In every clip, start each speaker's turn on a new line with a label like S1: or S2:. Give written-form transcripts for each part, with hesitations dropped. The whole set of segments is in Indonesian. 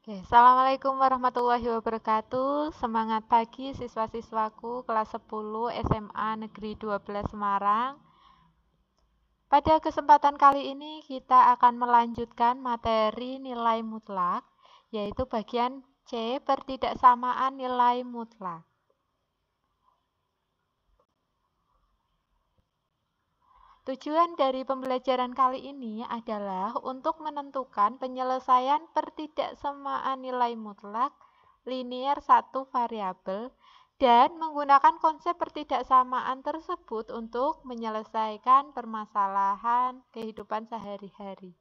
S1: Oke, Assalamualaikum warahmatullahi wabarakatuh. Semangat pagi siswa-siswaku kelas 10 SMA Negeri 12 Semarang. Pada kesempatan kali ini kita akan melanjutkan materi nilai mutlak, yaitu bagian C, pertidaksamaan nilai mutlak. Tujuan dari pembelajaran kali ini adalah untuk menentukan penyelesaian pertidaksamaan nilai mutlak linear satu variabel dan menggunakan konsep pertidaksamaan tersebut untuk menyelesaikan permasalahan kehidupan sehari-hari.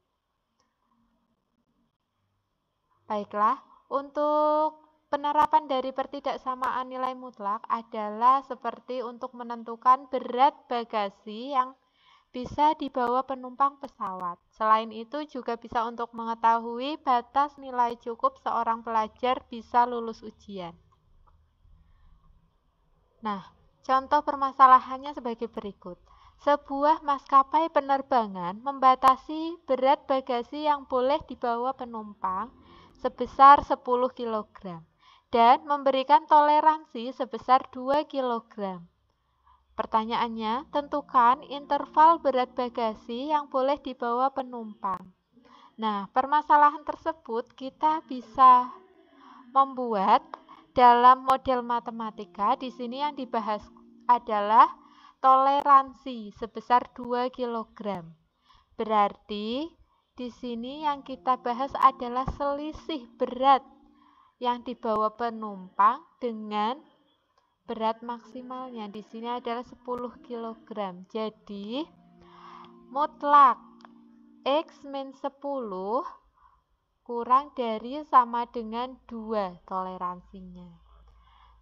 S1: Baiklah, untuk penerapan dari pertidaksamaan nilai mutlak adalah seperti untuk menentukan berat bagasi yang bisa dibawa penumpang pesawat. Selain itu juga bisa untuk mengetahui batas nilai cukup seorang pelajar bisa lulus ujian. Nah, contoh permasalahannya sebagai berikut. Sebuah maskapai penerbangan membatasi berat bagasi yang boleh dibawa penumpang sebesar 10 kg dan memberikan toleransi sebesar 2 kg. Pertanyaannya, tentukan interval berat bagasi yang boleh dibawa penumpang. Nah, permasalahan tersebut kita bisa membuat dalam model matematika. Di sini yang dibahas adalah toleransi sebesar 2 kg. Berarti di sini yang kita bahas adalah selisih berat yang dibawa penumpang dengan berat maksimalnya. Di sini adalah 10 kg. Jadi mutlak X min 10 kurang dari sama dengan 2 toleransinya.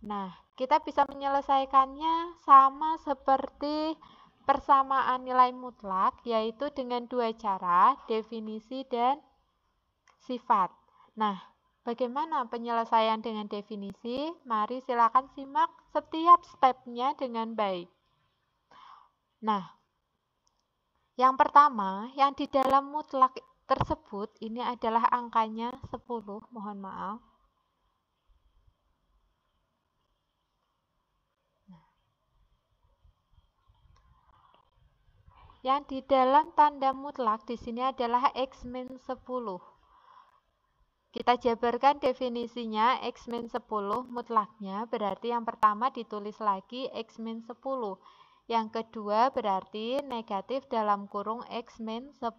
S1: Nah, kita bisa menyelesaikannya sama seperti persamaan nilai mutlak, yaitu dengan dua cara, definisi dan sifat. Nah, bagaimana penyelesaian dengan definisi? Mari silakan simak setiap stepnya dengan baik. Nah, yang pertama, yang di dalam mutlak tersebut, ini adalah angkanya 10, mohon maaf. Yang di dalam tanda mutlak di sini adalah X min 10. Kita jabarkan definisinya. X min 10 mutlaknya berarti yang pertama ditulis lagi X min 10. Yang kedua berarti negatif dalam kurung X min 10.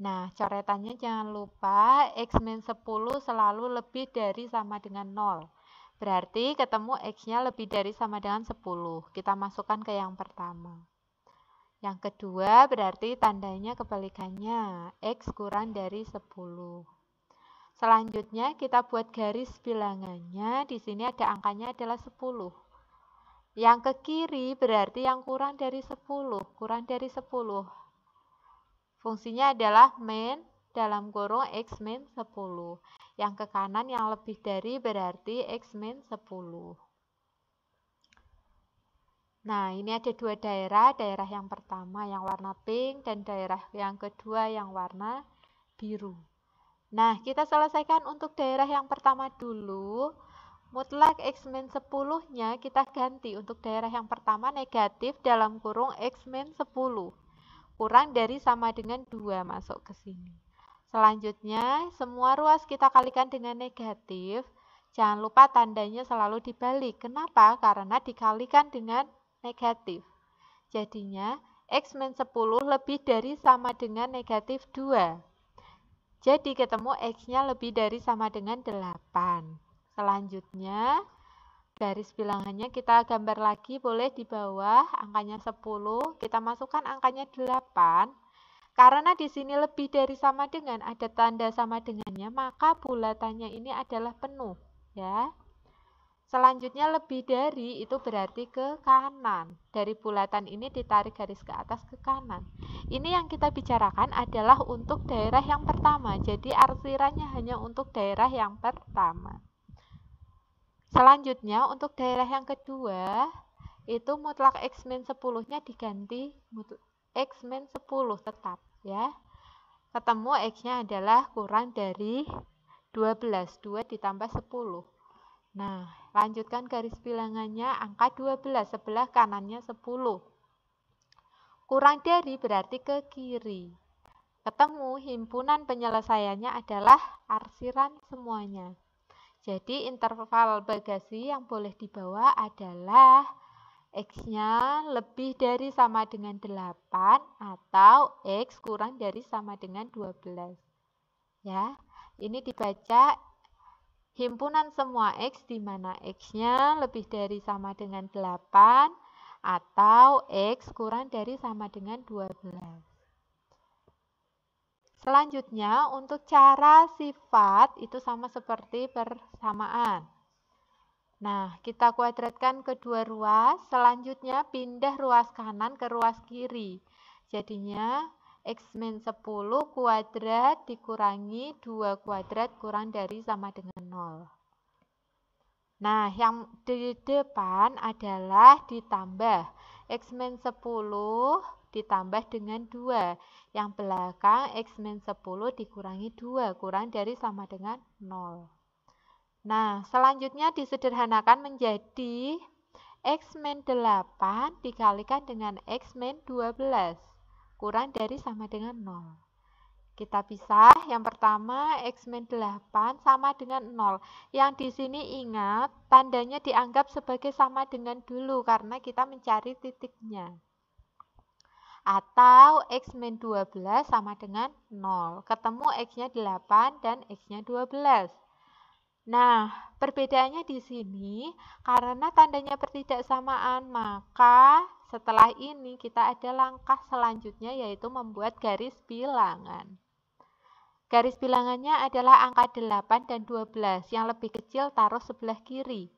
S1: Nah, coretannya jangan lupa X min 10 selalu lebih dari sama dengan 0. Berarti ketemu X-nya lebih dari sama dengan 10. Kita masukkan ke yang pertama. Yang kedua berarti tandanya kebalikannya, X kurang dari 10. Selanjutnya kita buat garis bilangannya, di sini ada angkanya adalah 10. Yang ke kiri berarti yang kurang dari 10, kurang dari 10. Fungsinya adalah min dalam kurung X min 10. Yang ke kanan yang lebih dari berarti X min 10. Nah, ini ada dua daerah yang pertama yang warna pink dan daerah yang kedua yang warna biru. Nah, kita selesaikan untuk daerah yang pertama dulu. Mutlak X min 10-nya kita ganti untuk daerah yang pertama negatif dalam kurung X min 10. Kurang dari sama dengan 2 masuk ke sini. Selanjutnya, semua ruas kita kalikan dengan negatif. Jangan lupa tandanya selalu dibalik. Kenapa? Karena dikalikan dengan negatif. Jadinya X min 10 lebih dari sama dengan negatif 2. Jadi ketemu X-nya lebih dari sama dengan 8. Selanjutnya garis bilangannya kita gambar lagi boleh di bawah angkanya 10. Kita masukkan angkanya 8. Karena di sini lebih dari sama dengan ada tanda sama dengannya, maka bulatannya ini adalah penuh, ya. Selanjutnya lebih dari itu berarti ke kanan. Dari bulatan ini ditarik garis ke atas ke kanan. Ini yang kita bicarakan adalah untuk daerah yang pertama. Jadi arsirannya hanya untuk daerah yang pertama. Selanjutnya untuk daerah yang kedua, itu mutlak X min 10-nya diganti X min 10 tetap, ya. Ketemu X-nya adalah kurang dari 12. 2 ditambah 10. Nah, lanjutkan garis bilangannya angka 12. Sebelah kanannya 10. Kurang dari berarti ke kiri. Ketemu, himpunan penyelesaiannya adalah arsiran semuanya. Jadi interval bagasi yang boleh dibawa adalah X-nya lebih dari sama dengan 8 atau X kurang dari sama dengan 12. Ya, ini dibaca himpunan semua X di mana X-nya lebih dari sama dengan 8 atau X kurang dari sama dengan 12. Selanjutnya, untuk cara sifat itu sama seperti persamaan. Nah, kita kuadratkan kedua ruas, selanjutnya pindah ruas kanan ke ruas kiri. Jadinya, X-10 kuadrat dikurangi 2 kuadrat kurang dari sama dengan 0. Nah, yang di depan adalah ditambah. X-10 ditambah dengan 2. Yang belakang X-10 dikurangi 2, kurang dari sama dengan 0. Nah, selanjutnya disederhanakan menjadi X-8 dikalikan dengan X-12, kurang dari sama dengan 0. Kita pisah, yang pertama X-8 sama dengan 0. Yang di sini ingat, tandanya dianggap sebagai sama dengan dulu karena kita mencari titiknya. Atau X-12 sama dengan 0. Ketemu X-nya 8 dan X-nya 12. Nah, perbedaannya di sini karena tandanya pertidaksamaan, maka setelah ini kita ada langkah selanjutnya yaitu membuat garis bilangan. Garis bilangannya adalah angka 8 dan 12. Yang lebih kecil taruh sebelah kiri.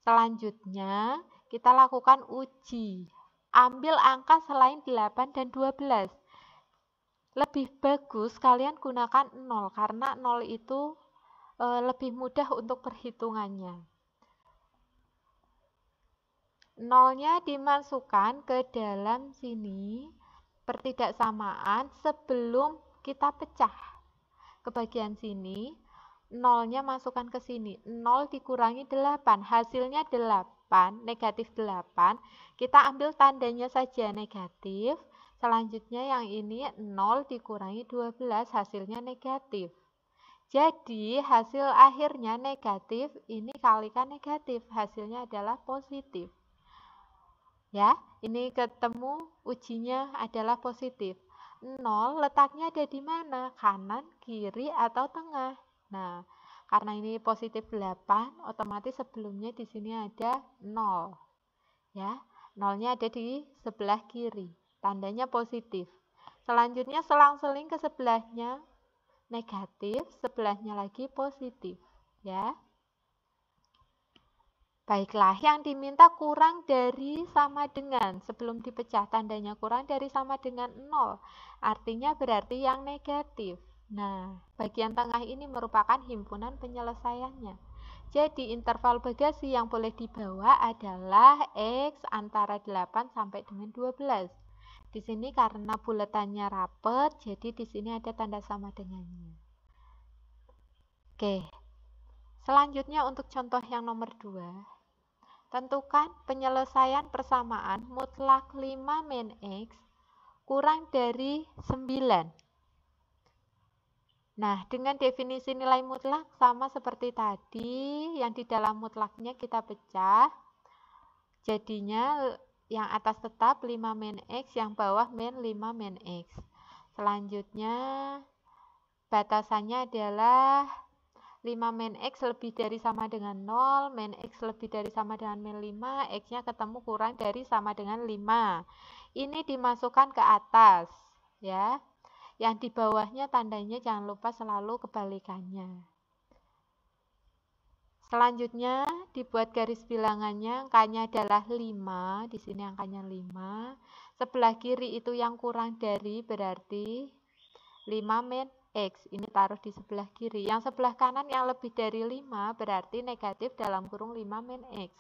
S1: Selanjutnya, kita lakukan uji. Ambil angka selain 8 dan 12. Lebih bagus kalian gunakan 0 karena 0 itu lebih mudah untuk perhitungannya. 0-nya dimasukkan ke dalam sini pertidaksamaan sebelum kita pecah. Ke bagian sini, 0-nya masukkan ke sini. 0 dikurangi 8, hasilnya 8, negatif 8. Kita ambil tandanya saja negatif. Selanjutnya yang ini 0 dikurangi 12, hasilnya negatif. Jadi hasil akhirnya negatif, ini kalikan negatif, hasilnya adalah positif. Ya, ini ketemu ujinya adalah positif. 0 letaknya ada di mana? Kanan, kiri, atau tengah? Nah, karena ini positif 8, otomatis sebelumnya di sini ada 0. Ya, 0-nya ada di sebelah kiri. Tandanya positif. Selanjutnya selang-seling ke sebelahnya negatif, sebelahnya lagi positif. Ya. Baiklah, yang diminta kurang dari sama dengan. Sebelum dipecah, tandanya kurang dari sama dengan 0. Artinya berarti yang negatif. Nah, bagian tengah ini merupakan himpunan penyelesaiannya. Jadi, interval bagasi yang boleh dibawa adalah X antara 8 sampai dengan 12. Di sini karena buletannya rapet, jadi di sini ada tanda sama dengannya. Oke. Selanjutnya untuk contoh yang nomor 2. Tentukan penyelesaian persamaan mutlak 5 min X kurang dari 9. Nah, dengan definisi nilai mutlak sama seperti tadi, yang di dalam mutlaknya kita pecah. Jadinya yang atas tetap 5 min X, yang bawah min 5 min X. Selanjutnya, batasannya adalah 5 min X lebih dari sama dengan 0, min X lebih dari sama dengan min 5, X-nya ketemu kurang dari sama dengan 5. Ini dimasukkan ke atas, ya. Yang di bawahnya tandanya jangan lupa selalu kebalikannya. Selanjutnya, dibuat garis bilangannya, angkanya adalah 5, di sini angkanya 5. Sebelah kiri itu yang kurang dari, berarti 5 min X, ini taruh di sebelah kiri. Yang sebelah kanan yang lebih dari 5 berarti negatif dalam kurung 5 min X.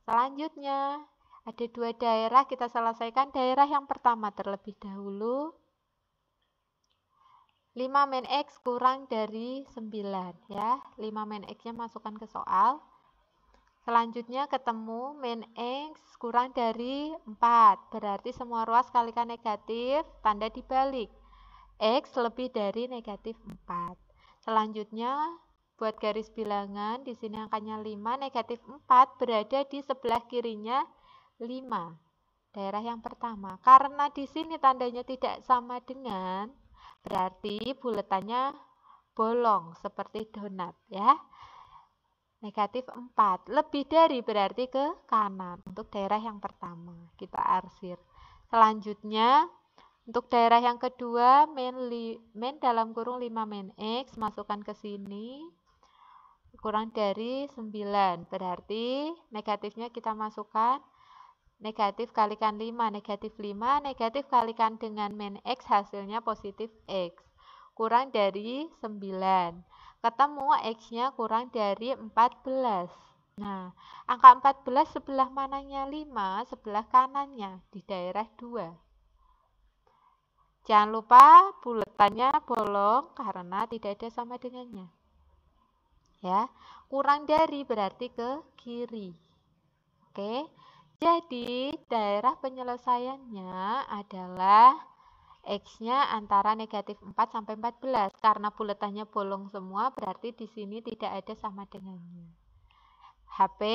S1: Selanjutnya, ada 2 daerah, kita selesaikan daerah yang pertama terlebih dahulu. 5 min X kurang dari 9 ya. 5 min X-nya masukkan ke soal. Selanjutnya ketemu min X kurang dari 4. Berarti semua ruas kalikan negatif, tanda dibalik. X lebih dari negatif 4. Selanjutnya buat garis bilangan, di sini angkanya 5, negatif 4 berada di sebelah kirinya 5. Daerah yang pertama. Karena di sini tandanya tidak sama dengan, berarti buletannya bolong seperti donat ya. Negatif 4. Lebih dari berarti ke kanan. Untuk daerah yang pertama, kita arsir. Selanjutnya, untuk daerah yang kedua, min dalam kurung 5 min X, masukkan ke sini. Kurang dari 9. Berarti negatifnya kita masukkan. Negatif kalikan 5, negatif 5. Negatif kalikan dengan min X, hasilnya positif X. Kurang dari 9. Ketemu X-nya kurang dari 14. Nah, angka 14 sebelah mananya 5? Sebelah kanannya, di daerah 2. Jangan lupa buletannya bolong karena tidak ada sama dengannya. Ya, kurang dari berarti ke kiri. Oke. Jadi, daerah penyelesaiannya adalah X-nya antara negatif 4 sampai 14. Karena buletannya bolong semua, berarti di sini tidak ada sama dengannya. HP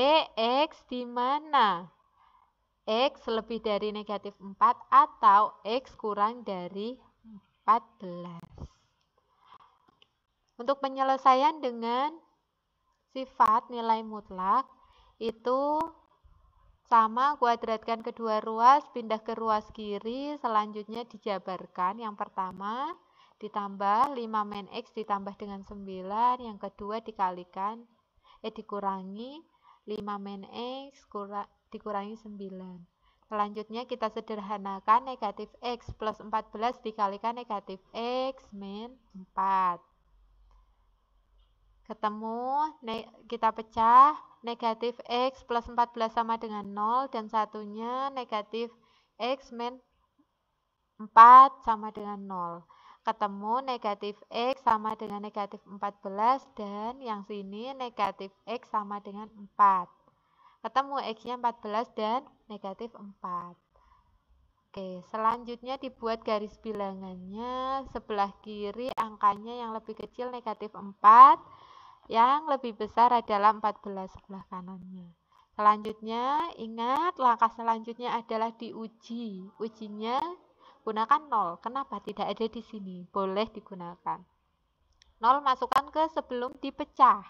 S1: X di mana? X lebih dari negatif 4 atau X kurang dari 14. Untuk penyelesaian dengan sifat nilai mutlak, itu sama, kuadratkan kedua ruas, pindah ke ruas kiri, selanjutnya dijabarkan. Yang pertama, ditambah 5 min X ditambah dengan 9, yang kedua dikurangi 5 min X dikurangi 9. Selanjutnya kita sederhanakan, negatif X plus 14 dikalikan negatif X min 4. Ketemu, kita pecah, negatif X plus 14 sama dengan 0, dan satunya negatif X min 4 sama dengan 0. Ketemu negatif X sama dengan negatif 14, dan yang sini negatif X sama dengan 4. Ketemu X-nya 14 dan negatif 4. Oke, selanjutnya dibuat garis bilangannya. Sebelah kiri angkanya yang lebih kecil negatif 4, yang lebih besar adalah 14 sebelah kanannya. Selanjutnya, ingat langkah selanjutnya adalah diuji. Ujinya gunakan 0. Kenapa tidak ada di sini? Boleh digunakan. 0 masukkan ke sebelum dipecah.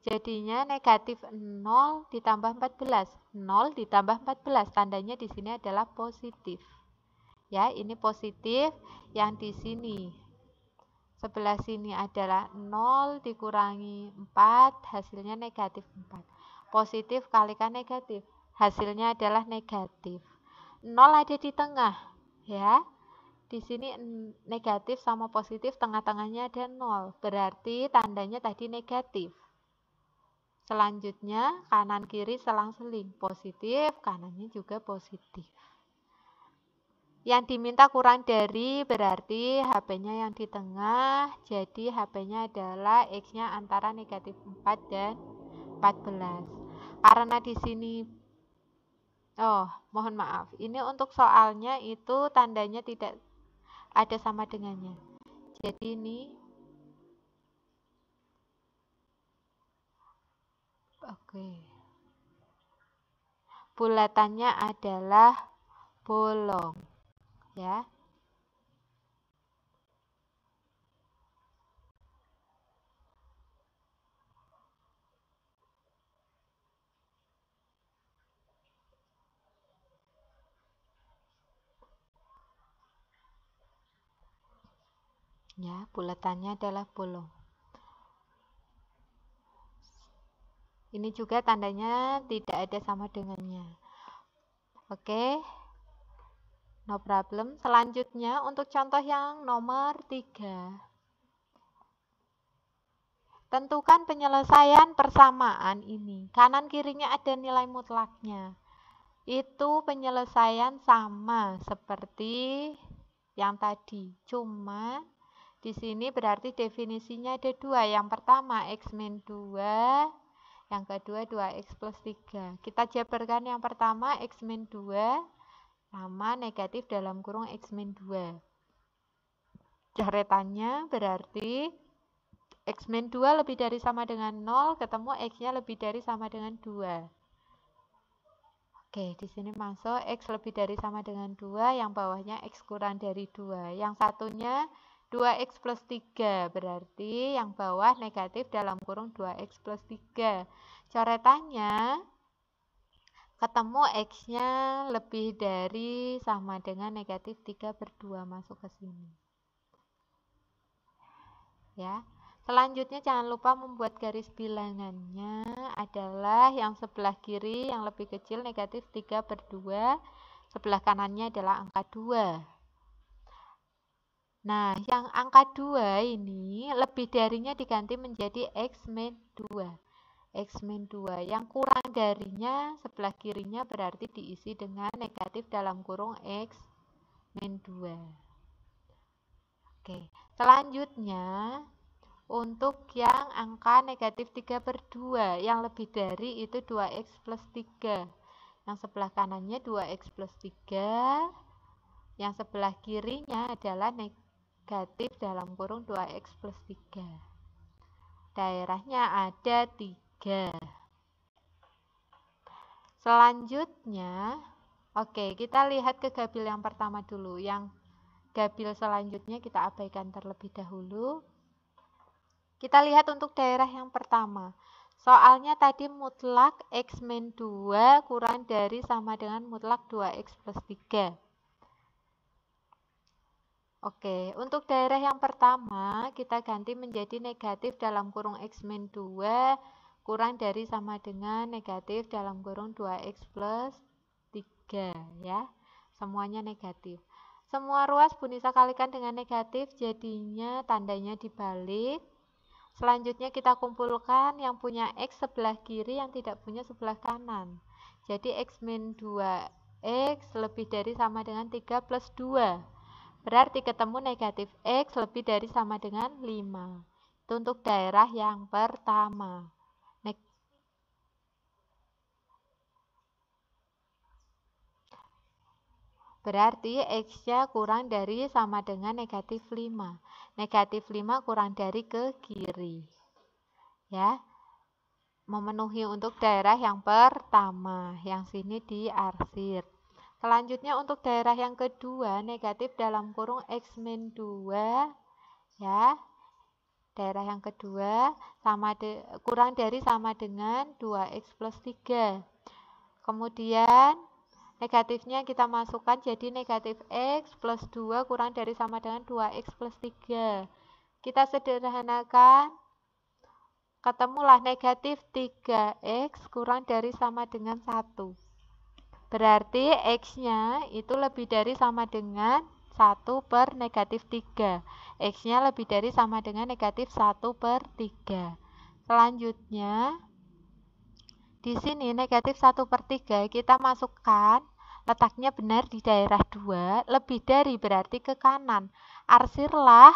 S1: Jadinya negatif 0 ditambah 14. 0 ditambah 14. Tandanya di sini adalah positif. Ya, ini positif, yang di sini sebelah sini adalah 0 dikurangi 4, hasilnya negatif 4. Positif kalikan negatif, hasilnya adalah negatif. 0 ada di tengah, ya. Di sini negatif sama positif, tengah-tengahnya ada 0. Berarti tandanya tadi negatif. Selanjutnya, kanan kiri selang-seling. Positif, kanannya juga positif. Yang diminta kurang dari berarti HP-nya yang di tengah, jadi HP-nya adalah X-nya antara negatif 4 dan 14. Karena di sini, mohon maaf, ini untuk soalnya itu tandanya tidak ada sama dengannya. Jadi ini, bulatannya adalah bolong. Ya. Ya, bulatannya adalah bolong. Ini juga tandanya tidak ada sama dengannya. Oke. No problem. Selanjutnya untuk contoh yang nomor 3. Tentukan penyelesaian persamaan ini. Kanan kirinya ada nilai mutlaknya. Itu penyelesaian sama seperti yang tadi. Cuma Di sini berarti definisinya ada dua. Yang pertama X min 2, yang kedua 2X plus 3. Kita jabarkan yang pertama X min 2 sama negatif dalam kurung X min 2. Coretannya berarti X min 2 lebih dari sama dengan 0, ketemu X-nya lebih dari sama dengan 2. Oke, di sini masuk X lebih dari sama dengan 2, yang bawahnya X kurang dari 2. Yang satunya 2X plus 3, berarti yang bawah negatif dalam kurung 2X plus 3. Coretannya ketemu X-nya lebih dari sama dengan negatif 3/2, masuk ke sini. Ya. Selanjutnya jangan lupa membuat garis bilangannya adalah yang sebelah kiri yang lebih kecil negatif 3/2, sebelah kanannya adalah angka 2. Nah, yang angka 2 ini lebih darinya diganti menjadi X min 2. X min 2, yang kurang darinya sebelah kirinya berarti diisi dengan negatif dalam kurung X min 2. Oke, selanjutnya untuk yang angka negatif 3/2, yang lebih dari itu 2X plus 3. Yang sebelah kanannya 2X plus 3. Yang sebelah kirinya adalah negatif dalam kurung 2X plus 3. Daerahnya ada 3. Selanjutnya, oke, kita lihat ke gabil yang pertama dulu. Yang gabil selanjutnya kita abaikan terlebih dahulu. Kita lihat untuk daerah yang pertama. Soalnya tadi mutlak X min 2 kurang dari sama dengan mutlak 2X plus 3. Oke, untuk daerah yang pertama kita ganti menjadi negatif dalam kurung X min 2 kurang dari sama dengan negatif dalam kurung 2X plus 3, ya. Semuanya negatif. Semua ruas Bu Nisa kalikan dengan negatif, jadinya tandanya dibalik. Selanjutnya kita kumpulkan yang punya X sebelah kiri yang tidak punya sebelah kanan. Jadi X min 2X lebih dari sama dengan 3 plus 2. Berarti ketemu negatif X lebih dari sama dengan 5. Itu untuk daerah yang pertama. Berarti X-nya kurang dari sama dengan negatif 5. Negatif 5 kurang dari ke kiri. Ya. Memenuhi untuk daerah yang pertama. Yang sini diarsir. Selanjutnya untuk daerah yang kedua, negatif dalam kurung X min 2. Ya. Daerah yang kedua kurang dari sama dengan 2X plus 3. Kemudian negatifnya kita masukkan jadi negatif X plus 2 kurang dari sama dengan 2X plus 3. Kita sederhanakan, ketemulah negatif 3X kurang dari sama dengan 1. Berarti X-nya itu lebih dari sama dengan 1 per negatif 3. X-nya lebih dari sama dengan negatif 1 per 3. Selanjutnya, di sini negatif 1 per 3 kita masukkan, letaknya benar di daerah 2, lebih dari berarti ke kanan. Arsirlah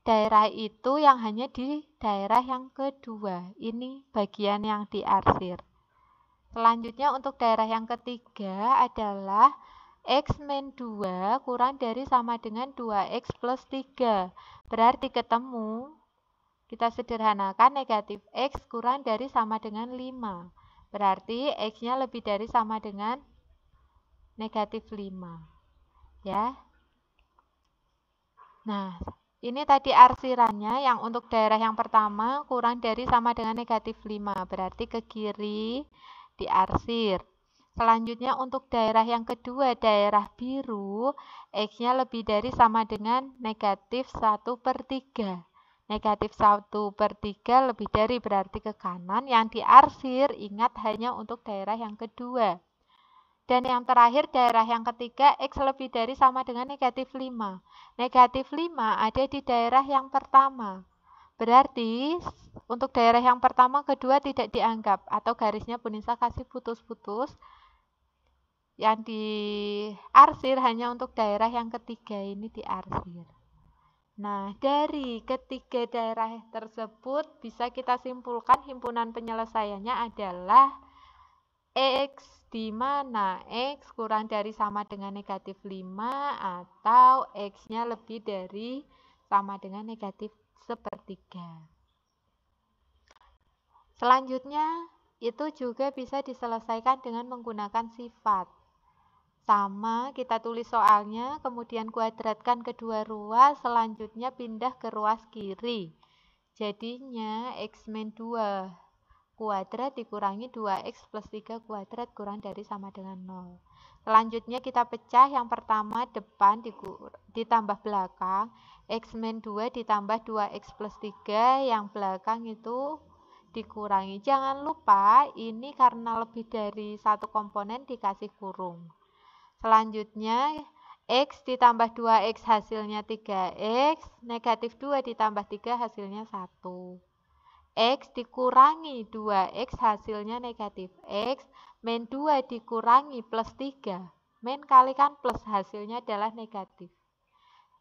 S1: daerah itu yang hanya di daerah yang kedua. Ini bagian yang diarsir. Selanjutnya untuk daerah yang ketiga adalah X min 2 kurang dari sama dengan 2X plus 3. Berarti ketemu, kita sederhanakan negatif X kurang dari sama dengan 5. Berarti X-nya lebih dari sama dengan negatif 5. Ya. Nah, ini tadi arsirannya yang untuk daerah yang pertama kurang dari sama dengan negatif 5. Berarti ke kiri diarsir. Selanjutnya untuk daerah yang kedua, daerah biru, X-nya lebih dari sama dengan negatif 1 per 3. Negatif 1 per 3 lebih dari berarti ke kanan. Yang diarsir, ingat hanya untuk daerah yang kedua. Dan yang terakhir, daerah yang ketiga, X lebih dari sama dengan negatif 5. Negatif 5 ada di daerah yang pertama. Berarti untuk daerah yang pertama, kedua tidak dianggap. Atau garisnya Bu Nisa kasih putus-putus. Yang diarsir hanya untuk daerah yang ketiga ini diarsir. Nah, dari ketiga daerah tersebut bisa kita simpulkan himpunan penyelesaiannya adalah X di mana X kurang dari sama dengan negatif 5 atau X-nya lebih dari sama dengan negatif sepertiga. Selanjutnya, itu juga bisa diselesaikan dengan menggunakan sifat. Sama, kita tulis soalnya, kemudian kuadratkan kedua ruas, selanjutnya pindah ke ruas kiri. Jadinya X min 2 kuadrat dikurangi 2X plus 3 kuadrat kurang dari sama dengan 0. Selanjutnya kita pecah, yang pertama depan ditambah belakang, X min 2 ditambah 2X plus 3, yang belakang itu dikurangi. Jangan lupa ini karena lebih dari satu komponen dikasih kurung. Selanjutnya X ditambah 2X hasilnya 3X, negatif 2 ditambah 3 hasilnya 1. X dikurangi 2X hasilnya negatif X, min 2 dikurangi plus 3, min kalikan plus hasilnya adalah negatif.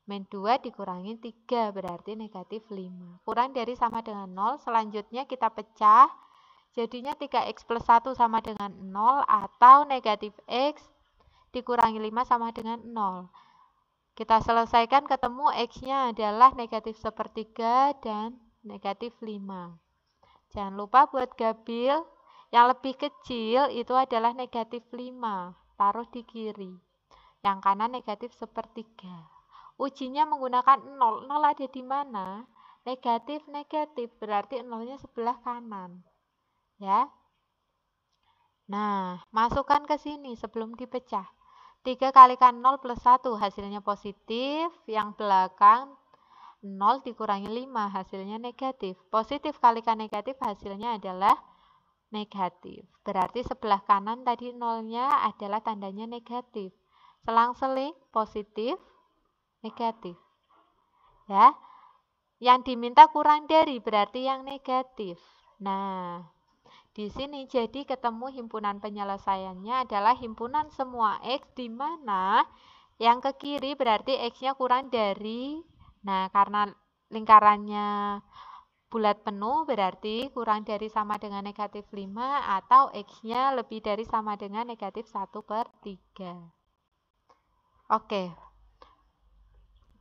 S1: Min 2 dikurangi 3 berarti negatif 5. Kurang dari sama dengan 0, selanjutnya kita pecah, jadinya 3X plus 1 sama dengan 0 atau negatif X dikurangi 5 sama dengan 0. Kita selesaikan, ketemu X-nya adalah negatif sepertiga dan negatif 5. Jangan lupa buat gabil, yang lebih kecil itu adalah negatif 5, taruh di kiri. Yang kanan negatif sepertiga. Ujinya menggunakan 0, 0 ada di mana? Negatif, negatif, berarti 0-nya sebelah kanan. Ya. Nah, masukkan ke sini sebelum dipecah. 3 kalikan 0 plus 1 hasilnya positif, yang belakang 0 dikurangi 5 hasilnya negatif. Positif kalikan negatif hasilnya adalah negatif. Berarti sebelah kanan tadi 0-nya adalah tandanya negatif. Selang-seling positif, negatif. Ya. Yang diminta kurang dari berarti yang negatif. Nah, di sini jadi ketemu himpunan penyelesaiannya adalah himpunan semua X di mana yang ke kiri berarti X-nya kurang dari. Nah, karena lingkarannya bulat penuh berarti kurang dari sama dengan negatif 5 atau X-nya lebih dari sama dengan negatif 1/3. Oke.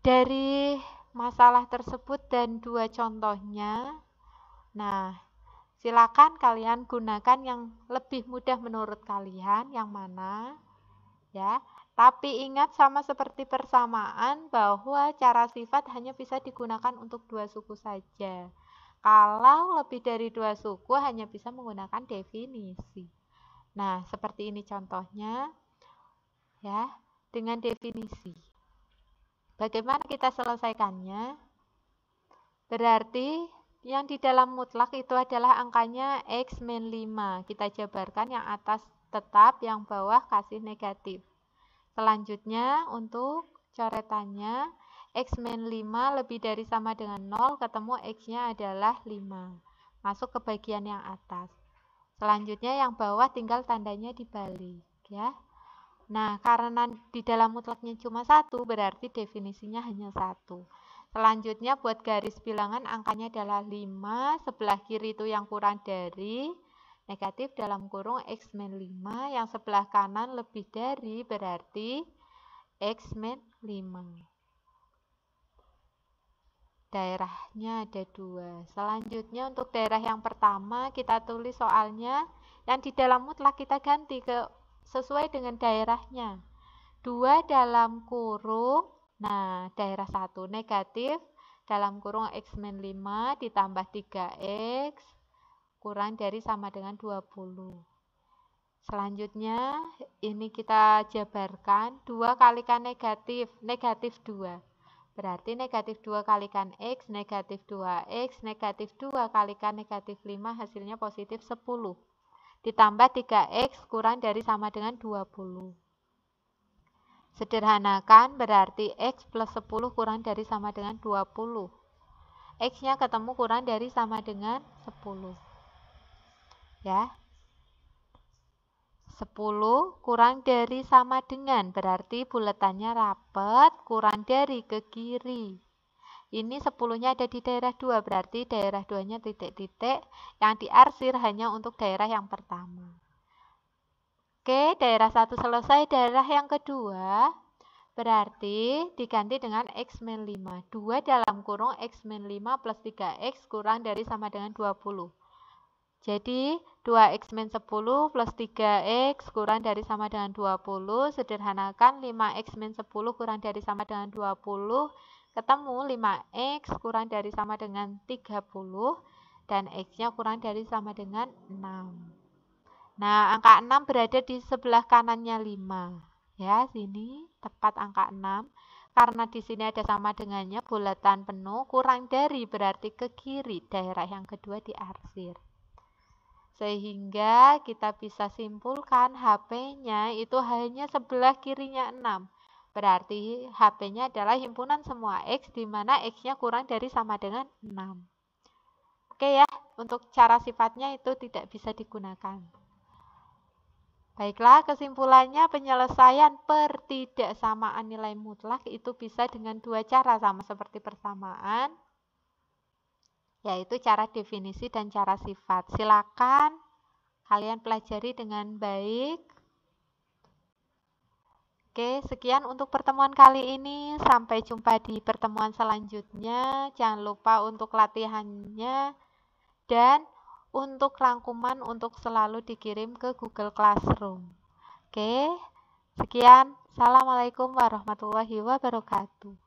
S1: Dari masalah tersebut dan dua contohnya, nah, silakan kalian gunakan yang lebih mudah menurut kalian, yang mana ya. Tapi ingat, sama seperti persamaan, bahwa cara sifat hanya bisa digunakan untuk dua suku saja. Kalau lebih dari dua suku hanya bisa menggunakan definisi. Nah, seperti ini contohnya ya, dengan definisi. Bagaimana kita selesaikannya? Berarti yang di dalam mutlak itu adalah angkanya X min 5. Kita jabarkan, yang atas tetap, yang bawah kasih negatif. Selanjutnya untuk coretannya, X min 5 lebih dari sama dengan 0, ketemu X-nya adalah 5. Masuk ke bagian yang atas. Selanjutnya yang bawah tinggal tandanya dibalik ya. Nah, karena di dalam mutlaknya cuma 1, berarti definisinya hanya 1. Selanjutnya buat garis bilangan angkanya adalah 5, sebelah kiri itu yang kurang dari, negatif dalam kurung X min 5, yang sebelah kanan lebih dari berarti X min 5. Daerahnya ada 2. Selanjutnya untuk daerah yang pertama kita tulis soalnya, yang di dalam mutlak kita ganti ke sesuai dengan daerahnya. 2 dalam kurung, nah daerah 1 negatif dalam kurung X min 5 ditambah 3X kurang dari sama dengan 20. Selanjutnya ini kita jabarkan, 2 kalikan negatif, negatif 2. Berarti negatif 2 kalikan X, negatif 2X, negatif 2 kalikan negatif 5 hasilnya positif 10. Ditambah 3X kurang dari sama dengan 20. Sederhanakan, berarti X plus 10 kurang dari sama dengan 20. X-nya ketemu kurang dari sama dengan 10. Ya. 10 kurang dari sama dengan, berarti buletannya rapat, kurang dari ke kiri. Ini 10-nya ada di daerah 2, berarti daerah 2-nya titik-titik, yang diarsir hanya untuk daerah yang pertama. Oke, daerah 1 selesai, daerah yang kedua berarti diganti dengan X-5. 2 dalam kurung X-5 plus 3X kurang dari sama dengan 20. Jadi 2X-10 plus 3X kurang dari sama dengan 20. Sederhanakan 5X-10 kurang dari sama dengan 20. Ketemu 5X kurang dari sama dengan 30. Dan X-nya kurang dari sama dengan 6. Nah, angka 6 berada di sebelah kanannya 5. Ya, sini tepat angka 6. Karena di sini ada sama dengannya bulatan penuh, kurang dari berarti ke kiri daerah yang kedua diarsir. Sehingga kita bisa simpulkan HP-nya itu hanya sebelah kirinya 6. Berarti HP-nya adalah himpunan semua X di mana X-nya kurang dari sama dengan 6. Oke ya, untuk cara sifatnya itu tidak bisa digunakan. Baiklah, kesimpulannya penyelesaian pertidaksamaan nilai mutlak itu bisa dengan dua cara sama seperti persamaan, yaitu cara definisi dan cara sifat. Silakan kalian pelajari dengan baik. Oke, sekian untuk pertemuan kali ini. Sampai jumpa di pertemuan selanjutnya. Jangan lupa untuk latihannya dan untuk rangkuman untuk selalu dikirim ke Google Classroom. Oke, sekian. Assalamualaikum warahmatullahi wabarakatuh.